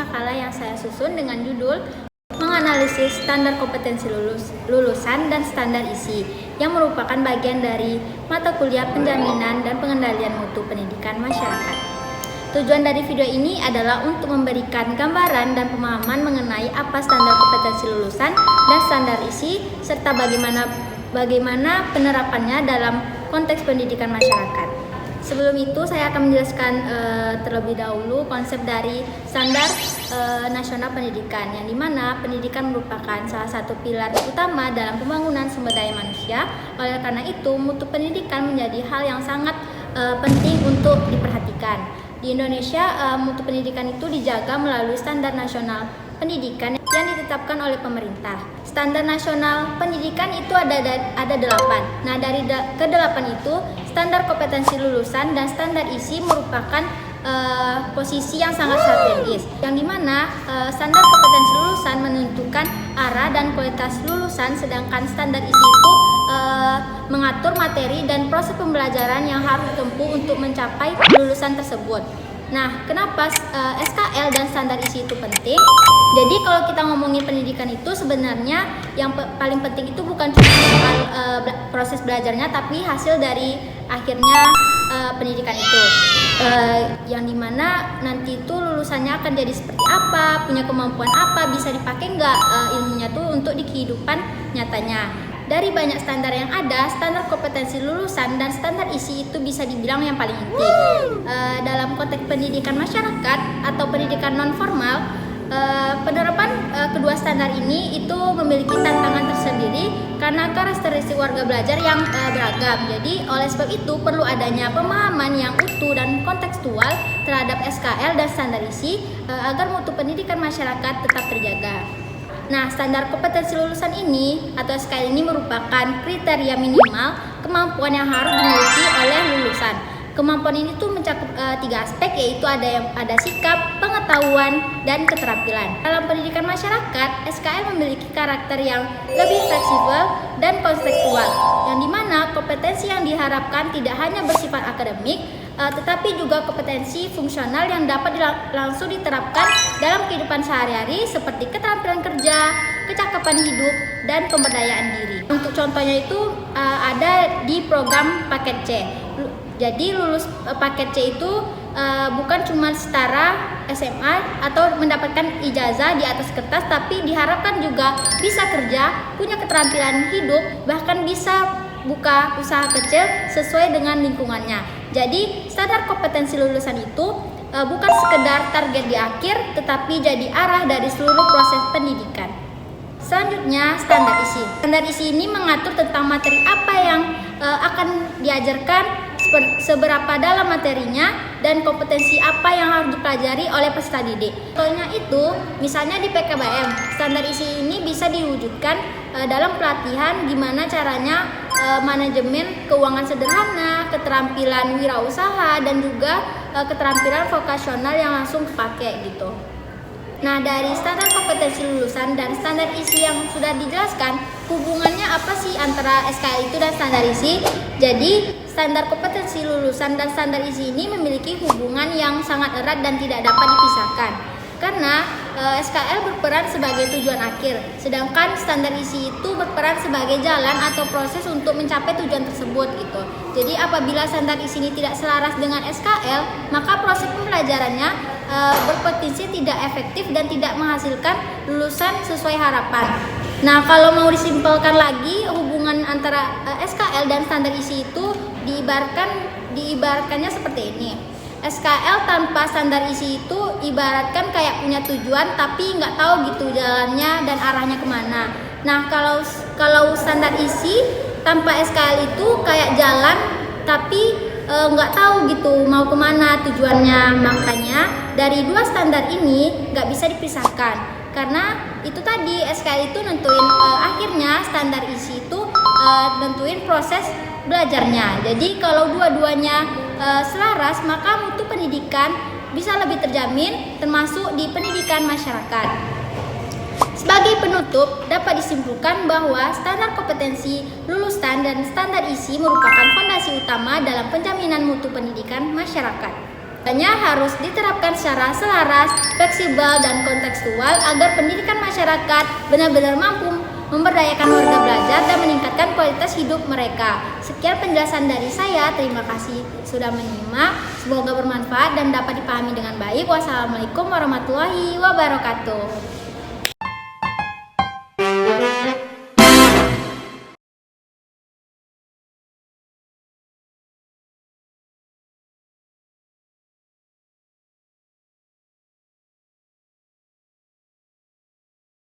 makalah yang saya susun dengan judul menganalisis standar kompetensi lulusan dan standar isi yang merupakan bagian dari mata kuliah penjaminan dan pengendalian mutu pendidikan masyarakat. Tujuan dari video ini adalah untuk memberikan gambaran dan pemahaman mengenai apa standar kompetensi lulusan dan standar isi serta bagaimana penerapannya dalam konteks pendidikan masyarakat. Sebelum itu saya akan menjelaskan terlebih dahulu konsep dari standar nasional pendidikan, yang dimana pendidikan merupakan salah satu pilar utama dalam pembangunan sumber daya manusia. Oleh karena itu, mutu pendidikan menjadi hal yang sangat penting untuk diperhatikan. Di Indonesia, mutu pendidikan itu dijaga melalui standar nasional pendidikan yang ditetapkan oleh pemerintah. Standar nasional pendidikan itu ada 8. Nah, dari ke-8 itu, standar kompetensi lulusan dan standar isi merupakan posisi yang sangat strategis, yang dimana standar kompetensi lulusan menentukan arah dan kualitas lulusan, sedangkan standar isi itu mengatur materi dan proses pembelajaran yang harus ditempuh untuk mencapai lulusan tersebut. Nah, kenapa SKL dan standar isi itu penting? Jadi kalau kita ngomongin pendidikan itu sebenarnya yang paling penting itu bukan cuma soal proses belajarnya, tapi hasil dari akhirnya pendidikan itu. Yang dimana nanti itu lulusannya akan jadi seperti apa, punya kemampuan apa, bisa dipakai nggak ilmunya tuh untuk di kehidupan nyatanya. Dari banyak standar yang ada, standar kompetensi lulusan dan standar isi itu bisa dibilang yang paling inti. Dalam konteks pendidikan masyarakat atau pendidikan non-formal, penerapan kedua standar ini itu memiliki tantangan tersendiri karena karakteristik warga belajar yang beragam. Jadi oleh sebab itu perlu adanya pemahaman yang utuh dan kontekstual terhadap SKL dan standar isi agar mutu pendidikan masyarakat tetap terjaga. Nah, standar kompetensi lulusan ini atau SKL ini merupakan kriteria minimal kemampuan yang harus dimiliki oleh lulusan. Kemampuan ini tuh mencakup 3 aspek, yaitu ada sikap, pengetahuan, dan keterampilan. Dalam pendidikan masyarakat, SKL memiliki karakter yang lebih fleksibel dan konseptual, yang dimana kompetensi yang diharapkan tidak hanya bersifat akademik, tetapi juga kompetensi fungsional yang dapat langsung diterapkan dalam kehidupan sehari-hari seperti keterampilan kerja, kecakapan hidup, dan pemberdayaan diri. Untuk contohnya itu ada di program paket C. Jadi lulus paket C itu bukan cuma setara SMA atau mendapatkan ijazah di atas kertas, tapi diharapkan juga bisa kerja, punya keterampilan hidup, bahkan bisa buka usaha kecil sesuai dengan lingkungannya. Jadi standar kompetensi lulusan itu bukan sekedar target di akhir, tetapi jadi arah dari seluruh proses pendidikan. Selanjutnya, standar isi. Standar isi ini mengatur tentang materi apa yang akan diajarkan, seberapa dalam materinya, dan kompetensi apa yang harus dipelajari oleh peserta didik. Contohnya itu, misalnya di PKBM, standar isi ini bisa diwujudkan dalam pelatihan gimana caranya manajemen keuangan sederhana, keterampilan wirausaha, dan juga keterampilan vokasional yang langsung kepake gitu. Nah, dari standar kompetensi lulusan dan standar isi yang sudah dijelaskan, hubungannya apa sih antara SKL itu dan standar isi? Jadi, standar kompetensi lulusan dan standar isi ini memiliki hubungan yang sangat erat dan tidak dapat dipisahkan. Karena SKL berperan sebagai tujuan akhir, sedangkan standar isi itu berperan sebagai jalan atau proses untuk mencapai tujuan tersebut gitu. Jadi apabila standar isi ini tidak selaras dengan SKL, maka proses pembelajarannya berpotensi tidak efektif dan tidak menghasilkan lulusan sesuai harapan. Nah, kalau mau disimpulkan lagi, hubungan antara SKL dan standar isi itu diibaratkannya seperti ini. SKL tanpa standar isi itu ibaratkan kayak punya tujuan tapi nggak tahu gitu jalannya dan arahnya kemana. Nah, kalau standar isi tanpa SKL itu kayak jalan tapi nggak tahu gitu mau kemana tujuannya. Makanya dari dua standar ini nggak bisa dipisahkan, karena itu tadi SKL itu nentuin akhirnya, standar isi itu nentuin proses belajarnya. Jadi kalau dua-duanya selaras, maka mutu pendidikan bisa lebih terjamin, termasuk di pendidikan masyarakat. Sebagai penutup, dapat disimpulkan bahwa standar kompetensi lulusan dan standar isi merupakan fondasi utama dalam penjaminan mutu pendidikan masyarakat. Hanya harus diterapkan secara selaras, fleksibel, dan kontekstual agar pendidikan masyarakat benar-benar mampu memberdayakan warga belajar dan meningkatkan kualitas hidup mereka. Sekian penjelasan dari saya. Terima kasih sudah menyimak. Semoga bermanfaat dan dapat dipahami dengan baik. Wassalamualaikum warahmatullahi wabarakatuh.